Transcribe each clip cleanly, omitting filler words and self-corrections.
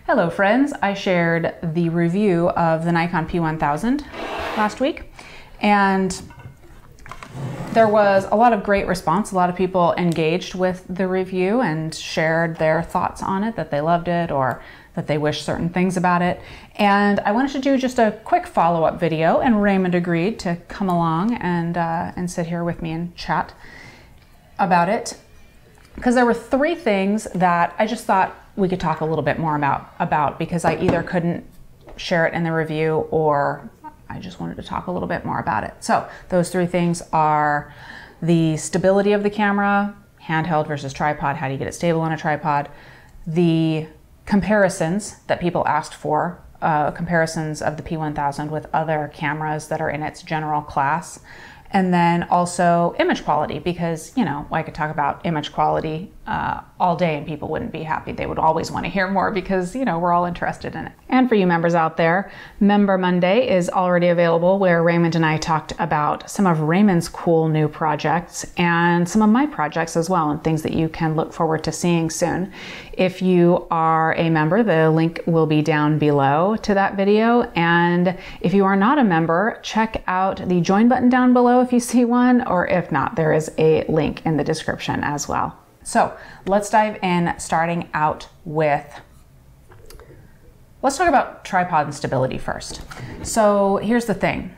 Hello friends, I shared the review of the Nikon P1000 last week, and there was a lot of great response. A lot of people engaged with the review and shared their thoughts on it, that they loved it or that they wish certain things about it. And I wanted to do just a quick follow-up video, and Raymond agreed to come along and sit here with me and chat about it, because there were three things that I just thought we could talk a little bit more about because I either couldn't share it in the review or I just wanted to talk a little bit more about it. So those three things are the stability of the camera, handheld versus tripod, how do you get it stable on a tripod, the comparisons that people asked for, comparisons of the P1000 with other cameras that are in its general class, and then also image quality, because, you know, I could talk about image quality all day and people wouldn't be happy. They would always want to hear more because, you know, we're all interested in it. And for you members out there, Member Monday is already available, where Raymond and I talked about some of Raymond's cool new projects and some of my projects as well, and things that you can look forward to seeing soon. If you are a member, the link will be down below to that video. And if you are not a member, check out the join button down below if you see one, or if not, there is a link in the description as well. So let's dive in, starting out with, let's talk about tripod and stability first. So here's the thing.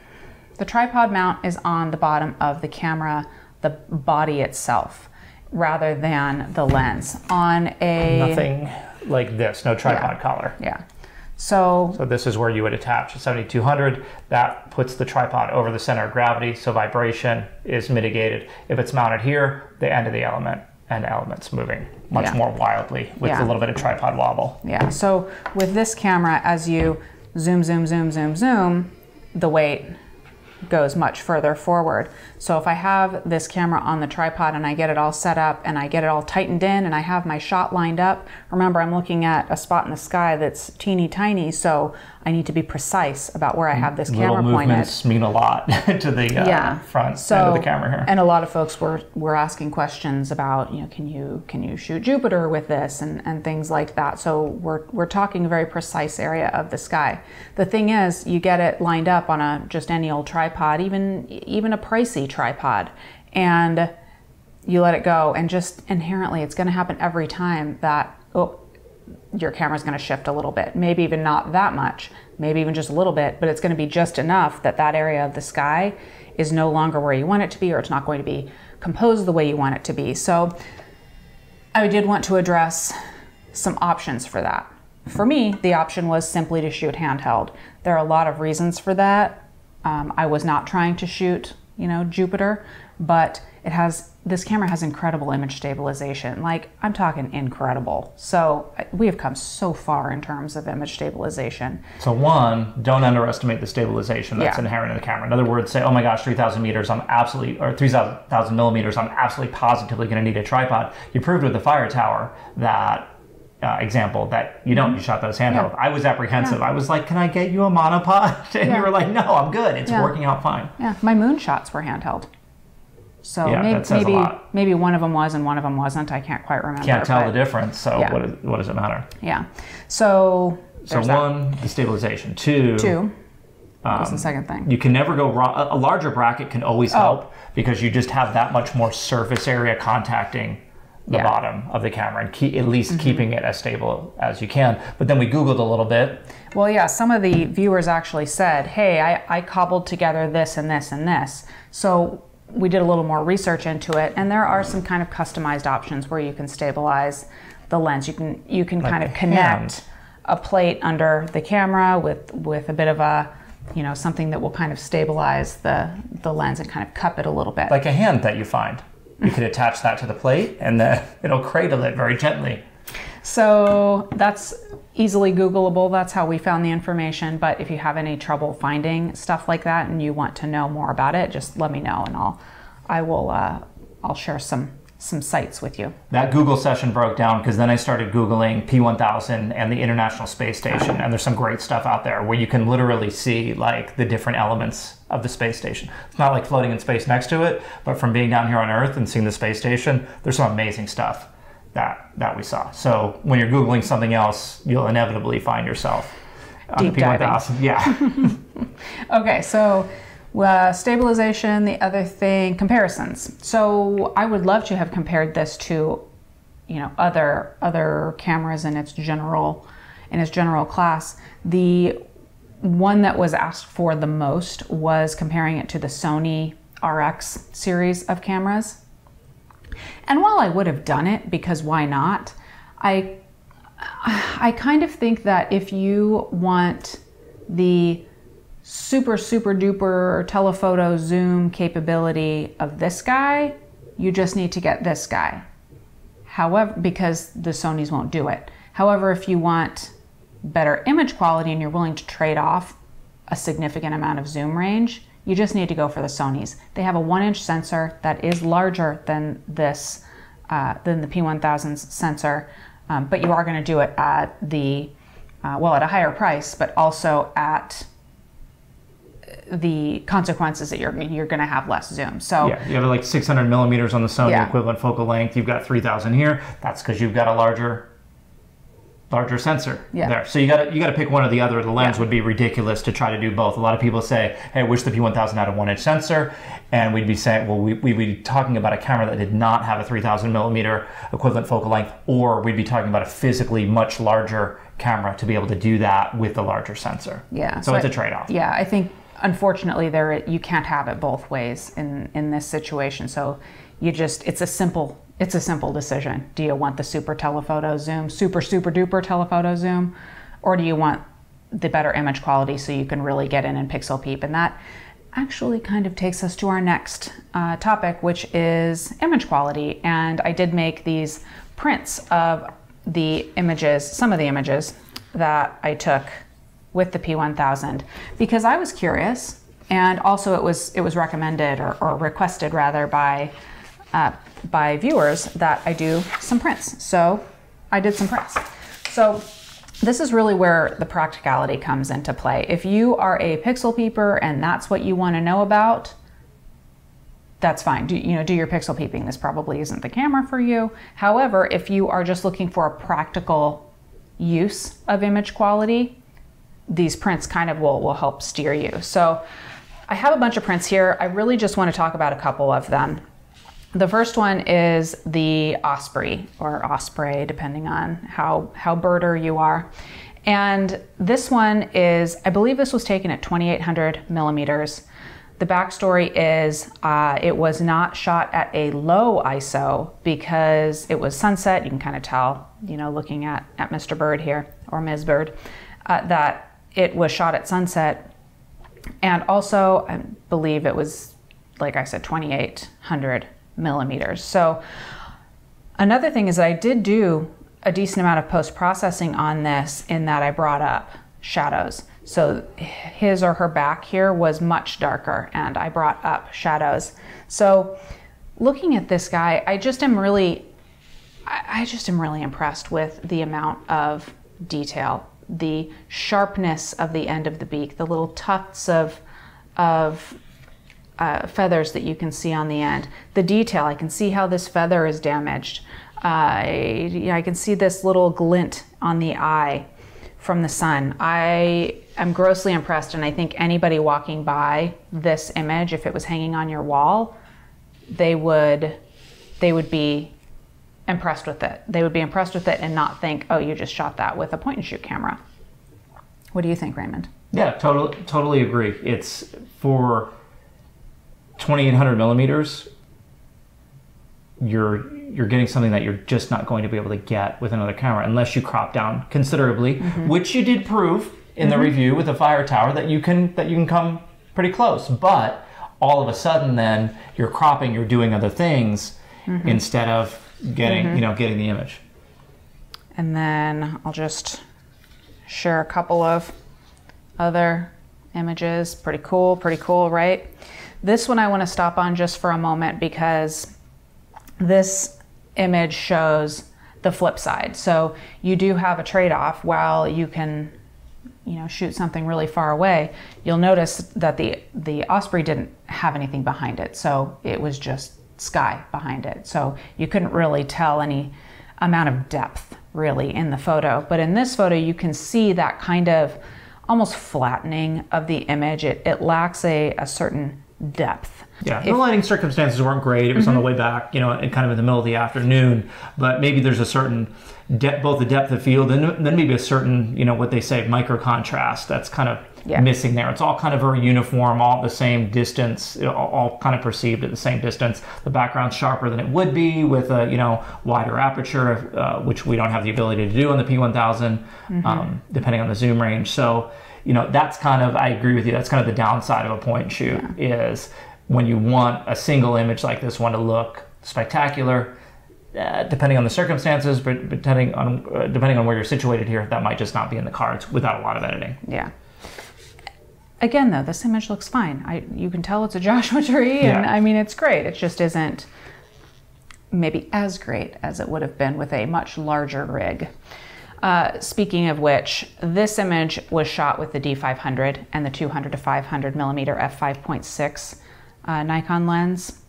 The tripod mount is on the bottom of the camera, the body itself, rather than the lens. On a... Nothing like this, no tripod collar. Yeah. So this is where you would attach a 7200. That puts the tripod over the center of gravity, so vibration is mitigated. If it's mounted here, the end of the element and element's moving much more wildly with a little bit of tripod wobble. Yeah, so with this camera, as you zoom, zoom, zoom, zoom, zoom, the weight goes much further forward. So if I have this camera on the tripod and I get it all set up and I get it all tightened in and I have my shot lined up, remember I'm looking at a spot in the sky that's teeny tiny, so I need to be precise about where I have this camera pointed. Little movements mean a lot to the front end of the camera here. And a lot of folks were asking questions about, you know, can you shoot Jupiter with this and things like that. So we're talking a very precise area of the sky. The thing is, you get it lined up on a just any old tripod, even a pricey tripod, and you let it go, and just inherently it's going to happen every time that your camera's going to shift a little bit, maybe even not that much, maybe even just a little bit, but it's going to be just enough that that area of the sky is no longer where you want it to be, or it's not going to be composed the way you want it to be. So I did want to address some options for that. For me, the option was simply to shoot handheld. There are a lot of reasons for that. I was not trying to shoot, you know, Jupiter, but this camera has incredible image stabilization. Like, I'm talking incredible. So we have come so far in terms of image stabilization. So one, don't underestimate the stabilization that's inherent in the camera. In other words, say, oh my gosh, 3,000 meters, I'm absolutely, or 3,000 millimeters, I'm absolutely positively going to need a tripod. You proved with the fire tower that example that you don't, you shot those handheld. I was apprehensive. I was like, can I get you a monopod? And you were like, no, I'm good. It's working out fine. Yeah, my moon shots were handheld. So maybe one of them was and one of them wasn't. I can't quite remember. Can't tell the difference. So what does it matter? Yeah. So one, the stabilization. Two. What was the second thing? You can never go wrong. A larger bracket can always help because you just have that much more surface area contacting the bottom of the camera and at least keeping it as stable as you can. But then we Googled a little bit. Well, yeah, some of the viewers actually said, hey, I cobbled together this and this and this. So we did a little more research into it, and there are some kind of customized options where you can stabilize the lens. You can like kind of connect a plate under the camera with a bit of a, you know, something that will kind of stabilize the lens and kind of cup it a little bit. Like a hand that you find. You could attach that to the plate and then it'll cradle it very gently. So that's easily Googleable. That's how we found the information. But if you have any trouble finding stuff like that and you want to know more about it, just let me know and I'll share some sites with you. That Google session broke down because then I started Googling P1000 and the International Space Station, and there's some great stuff out there where you can literally see like the different elements of the space station. It's not like floating in space next to it, but from being down here on Earth and seeing the space station, there's some amazing stuff that we saw. So when you're Googling something else, you'll inevitably find yourself on deep the P1000. Yeah. Okay, so stabilization, the other thing, comparisons. So I would love to have compared this to, you know, other cameras in its general class. The one that was asked for the most was comparing it to the Sony RX series of cameras. And while I would have done it, because why not, I kind of think that if you want the super duper telephoto zoom capability of this guy, you just need to get this guy. However, because the Sonys won't do it. However, if you want better image quality and you're willing to trade off a significant amount of zoom range, you just need to go for the Sonys. They have a 1-inch sensor that is larger than this, than the P1000's sensor, but you are going to do it at the, at a higher price, but also at the consequences that you're going to have less zoom. So yeah, you have like 600 millimeters on the Sony equivalent focal length. You've got 3000 here. That's because you've got a larger sensor there. So you got to pick one or the other. The lens would be ridiculous to try to do both. A lot of people say, hey, I wish the P1000 had a 1-inch sensor, and we'd be saying, well, we'd be talking about a camera that did not have a 3000 millimeter equivalent focal length, or we'd be talking about a physically much larger camera to be able to do that with the larger sensor. Yeah. So it's a trade-off. Yeah, I think unfortunately you can't have it both ways in this situation. So it's a simple decision. Do you want the super telephoto zoom, super duper telephoto zoom, or do you want the better image quality so you can really get in and pixel peep? And that actually kind of takes us to our next topic, which is image quality. And I did make these prints of the images, some of the images that I took with the P1000, because I was curious, and also it was recommended or requested rather by viewers that I do some prints. So I did some prints. So this is really where the practicality comes into play. If you are a pixel peeper and that's what you want to know about, that's fine. Do your pixel peeping. This probably isn't the camera for you. However, if you are just looking for a practical use of image quality, these prints kind of will help steer you. So I have a bunch of prints here. I really just want to talk about a couple of them. The first one is the Osprey, or Osprey, depending on how birder you are. And this one is, I believe this was taken at 2800 millimeters. The backstory is it was not shot at a low ISO because it was sunset. You can kind of tell, looking at Mr. Bird here, or Ms. Bird, that it was shot at sunset. And also, I believe it was, like I said, 2800 millimeters. So another thing is that I did do a decent amount of post-processing on this, in that I brought up shadows. So his or her back here was much darker, and I brought up shadows. So looking at this guy, I just am really impressed with the amount of detail, the sharpness of the end of the beak, the little tufts of feathers that you can see on the end. The detail, I can see how this feather is damaged. I can see this little glint on the eye from the sun. I am grossly impressed, and I think anybody walking by this image, if it was hanging on your wall, they would be impressed with it. They would be impressed with it and not think, oh, you just shot that with a point and shoot camera. What do you think, Raymond? Yeah, totally agree. It's for 2800 millimeters, you're getting something that you're just not going to be able to get with another camera unless you crop down considerably, which you did prove in the review with the Fire Tower that you can come pretty close. But all of a sudden, then you're cropping, you're doing other things instead of getting getting the image. And then I'll just share a couple of other images. Pretty cool, right? This one I want to stop on just for a moment because this image shows the flip side. So you do have a trade-off. While you can, shoot something really far away, you'll notice that the Osprey didn't have anything behind it. So it was just sky behind it. So you couldn't really tell any amount of depth really in the photo. But in this photo, you can see that kind of almost flattening of the image. It lacks a certain depth. Yeah, the lighting circumstances weren't great. It was on the way back, you know, kind of in the middle of the afternoon. But maybe there's a certain depth, both the depth of field and then maybe a certain, you know, what they say, micro contrast that's kind of missing there. It's all kind of very uniform, all at the same distance, all kind of perceived at the same distance. The background's sharper than it would be with a, you know, wider aperture, which we don't have the ability to do on the P1000, depending on the zoom range. So, you know, that's kind of, I agree with you, that's kind of the downside of a point and shoot is when you want a single image like this one to look spectacular, depending on the circumstances, but depending on where you're situated here, that might just not be in the cards without a lot of editing. Yeah. Again, though, this image looks fine. You can tell it's a Joshua tree, and I mean, it's great. It just isn't maybe as great as it would have been with a much larger rig. Speaking of which, this image was shot with the D500 and the 200 to 500 millimeter f5.6 Nikon lens.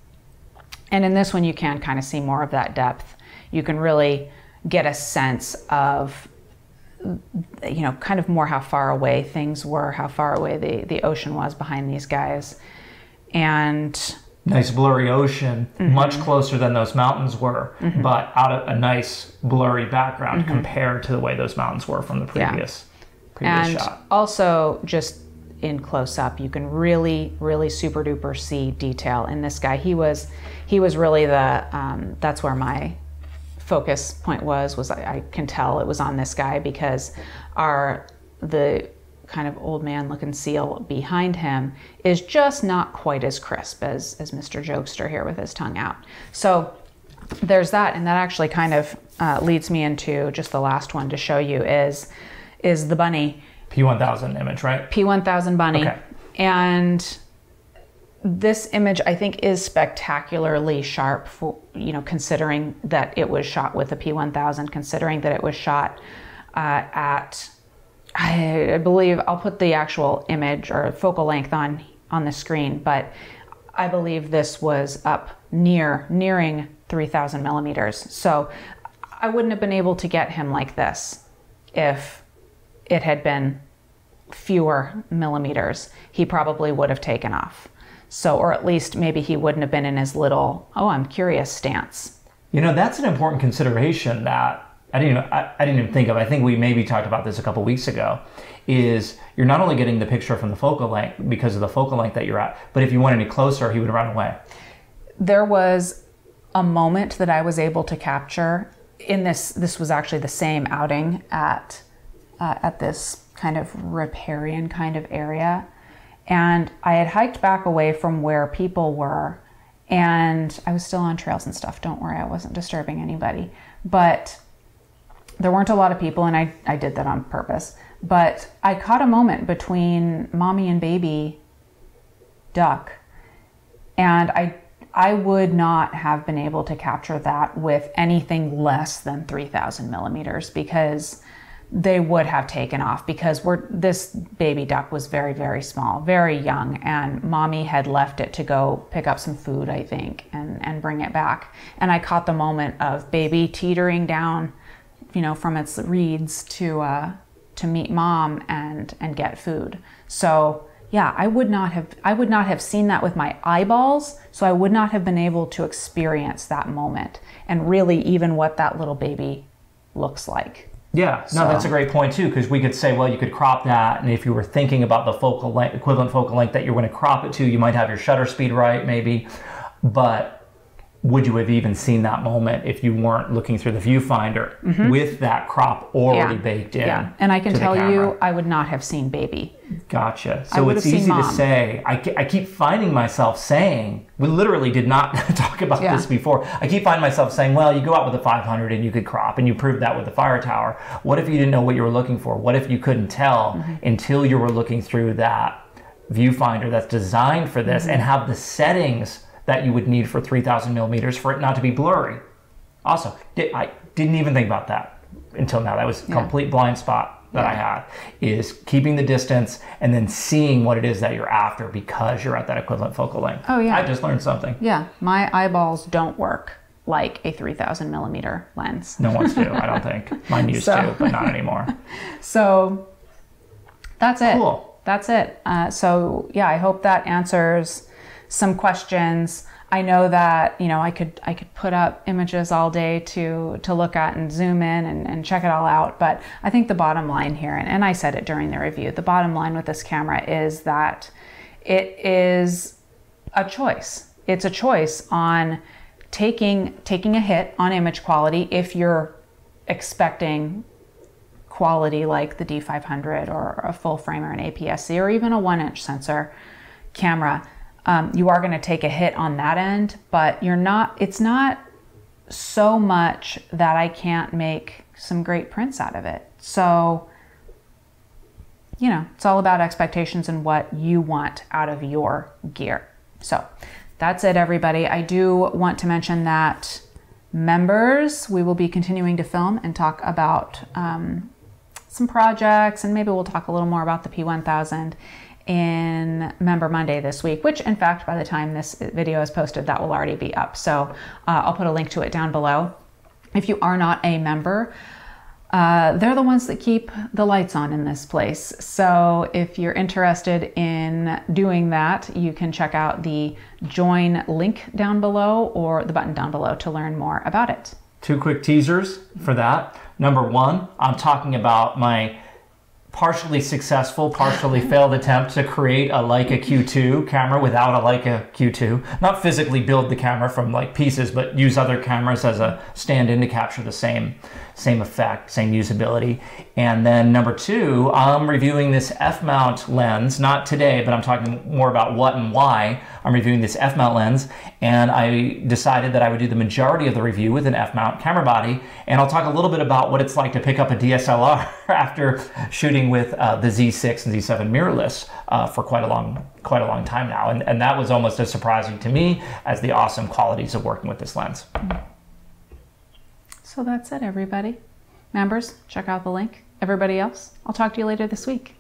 And in this one, you can kind of see more of that depth. You can really get a sense of, you know, kind of more how far away things were, how far away the ocean was behind these guys. And nice blurry ocean, much closer than those mountains were, but out of a nice blurry background compared to the way those mountains were from the previous shot. Also, just in close up, you can really super duper see detail in this guy. He was really the that's where my focus point was I can tell it was on this guy because the kind of old man looking seal behind him is just not quite as crisp as Mr. Jokester here with his tongue out. So there's that, and that actually kind of leads me into just the last one to show you is the bunny. P1000 image, right? P1000 bunny. Okay. And this image I think is spectacularly sharp for, you know, considering that it was shot with a P1000, considering that it was shot at, I believe, I'll put the actual image or focal length on the screen, but I believe this was up nearing 3000 millimeters. So I wouldn't have been able to get him like this if it had been fewer millimeters. He probably would have taken off. So, or at least maybe he wouldn't have been in his little, oh, I'm curious stance. You know, that's an important consideration that I didn't even think of. I think we maybe talked about this a couple weeks ago, is you're not only getting the picture from the focal length because of the focal length that you're at, but if you went any closer, he would run away. There was a moment that I was able to capture in this was actually the same outing at this kind of riparian kind of area. And I had hiked back away from where people were, and I was still on trails and stuff. Don't worry, I wasn't disturbing anybody. But there weren't a lot of people, and I did that on purpose. But I caught a moment between mommy and baby duck, and I would not have been able to capture that with anything less than 3000 millimeters because they would have taken off, because this baby duck was very, very small, very young, and mommy had left it to go pick up some food, I think, and bring it back. And I caught the moment of baby teetering down, you know, from its reeds to meet mom and get food. So yeah, I would not have seen that with my eyeballs, so I would not have been able to experience that moment and really even what that little baby looks like. Yeah, no, that's a great point too, because we could say, well, you could crop that, and if you were thinking about the focal length, equivalent focal length that you're going to crop it to, you might have your shutter speed right, maybe, but would you have even seen that moment if you weren't looking through the viewfinder with that crop already baked in? Yeah, and I can tell you, I would not have seen baby. Gotcha. So it's easy to say. I keep finding myself saying, we literally did not talk about this before. I keep finding myself saying, well, you go out with a 500 and you could crop, and you proved that with the fire tower. What if you didn't know what you were looking for? What if you couldn't tell until you were looking through that viewfinder that's designed for this and have the settings that you would need for 3000 millimeters for it not to be blurry? Also, I didn't even think about that until now. That was a complete blind spot that I had, is keeping the distance and then seeing what it is that you're after because you're at that equivalent focal length. Oh yeah. I just learned something. Yeah, my eyeballs don't work like a 3000 millimeter lens. No one's do, I don't think. Mine used to, but not anymore. So that's it. Cool. That's it. So yeah, I hope that answers some questions. I know that, you know, I could put up images all day to look at and zoom in and check it all out. But I think the bottom line here, and I said it during the review, the bottom line with this camera is that it is a choice. It's a choice on taking a hit on image quality if you're expecting quality like the D500 or a full frame or an APS-C or even a 1-inch sensor camera. You are going to take a hit on that end, but it's not so much that I can't make some great prints out of it. So, you know, it's all about expectations and what you want out of your gear. So that's it, everybody. I do want to mention that members, we will be continuing to film and talk about some projects, and maybe we'll talk a little more about the P1000 in Member Monday this week, which in fact, by the time this video is posted, that will already be up. So I'll put a link to it down below. If you are not a member, they're the ones that keep the lights on in this place. So if you're interested in doing that, you can check out the join link down below or the button down below to learn more about it. 2 quick teasers for that. Number 1, I'm talking about my partially successful, partially failed attempt to create a Leica Q2 camera without a Leica Q2. Not physically build the camera from like pieces, but use other cameras as a stand-in to capture the same effect, same usability. And then number 2, I'm reviewing this F-mount lens, not today, but I'm talking more about what and why I'm reviewing this F-mount lens. And I decided that I would do the majority of the review with an F-mount camera body. And I'll talk a little bit about what it's like to pick up a DSLR after shooting with the Z6 and Z7 mirrorless for quite a long time now. And that was almost as surprising to me as the awesome qualities of working with this lens. So that's it, everybody. Members, check out the link. Everybody else, I'll talk to you later this week.